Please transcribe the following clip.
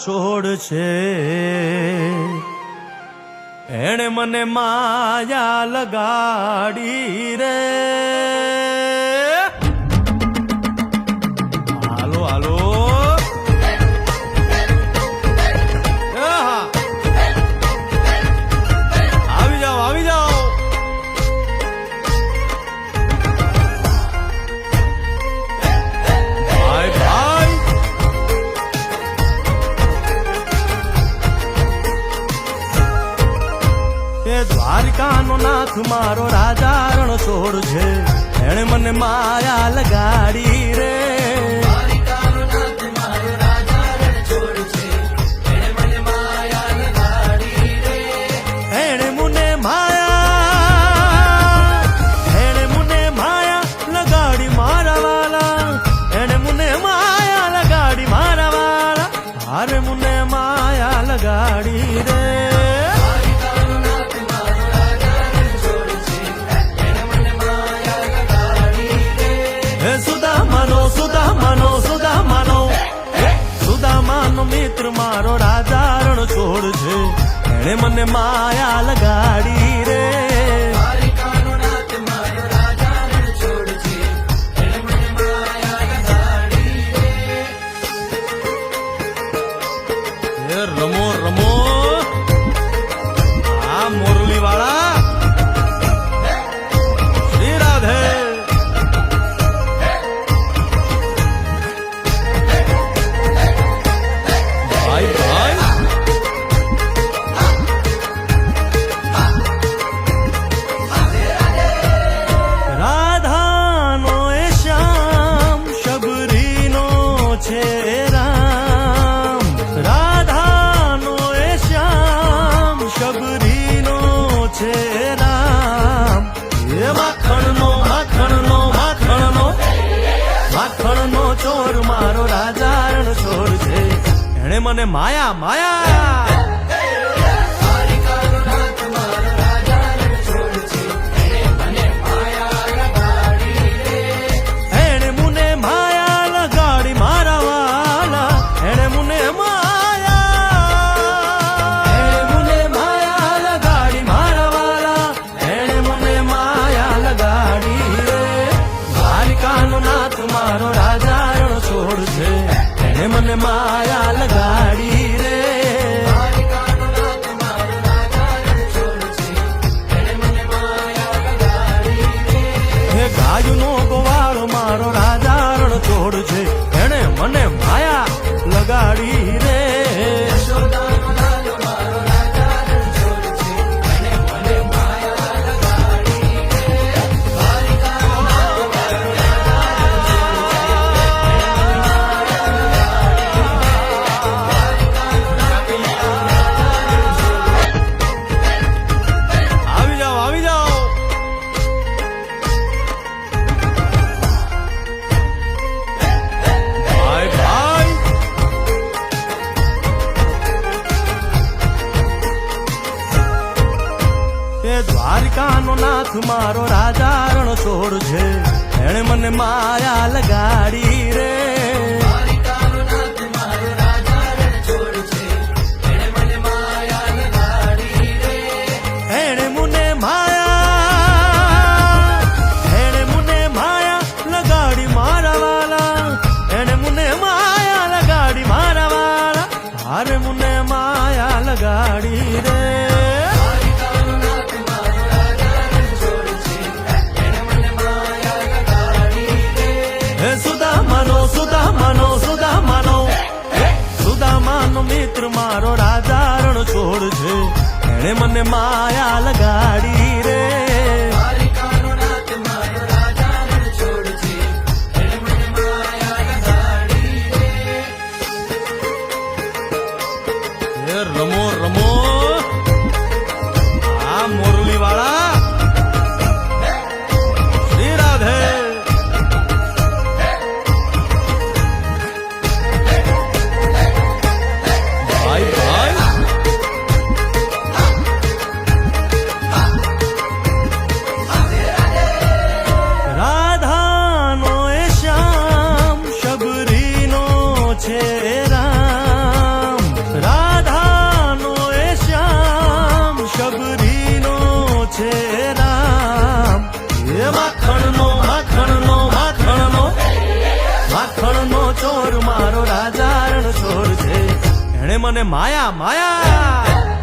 છોડ છે એણે મને માયા લગાડી રે. હાલો હાલો આવી જાઓ આવી જાઓ. ભાઈ ભાઈ એ દ્વારકાનો નાથ મારો રાજા રણ છોડ છે એણે મને માયા લગાડી રે. અરે મુને માયા લગાડી રે. હે સુદામાનો સુદામાનો સુદામાનો સુદામાનો મિત્ર મારો રાજા રણ છોડ છે એણે મને માયા લગાડી રે. રમો રમો આ મોરલી વાળા શ્રી રાધે. ભાઈ ભાઈ રાધાનો એ શ્યામ શબરીનો છે રામ. શબરીનો છે રામ. એ માખણનો માખણનો માખણનો માખણનો ચોર મારો રાજા રણ છોડ છે એણે મને માયા માયા. એણે મુને માયા લગાડી મારા વાલા. એણે મુને મારો રાજા રણ છોડ છે એને મને માયા લગાડી રે. હે ગાયનો ગોવાળો મારો રાજા રણ છોડ છે એને મને માયા લગાડી રે. દ્વારકાનો નાથ મારો રાજા રણ છોડ છે એણે મને માયા લગાડી રે. એણે મુને માયા લગાડી મારા વાલા. એણે મુને માયા લગાડી મારા વાલા. અરે મુને માયા લગાડી રે. સુદામાનો સુદામાનો સુદામાનો સુદામાનો મિત્ર મારો રાજા રણ છોડ છે એણે મને માયા લગાડી રે. રમો રમો આ મોરલી વાળા શ્રી રાધે. ભાઈ ભાઈ મને માયા માયા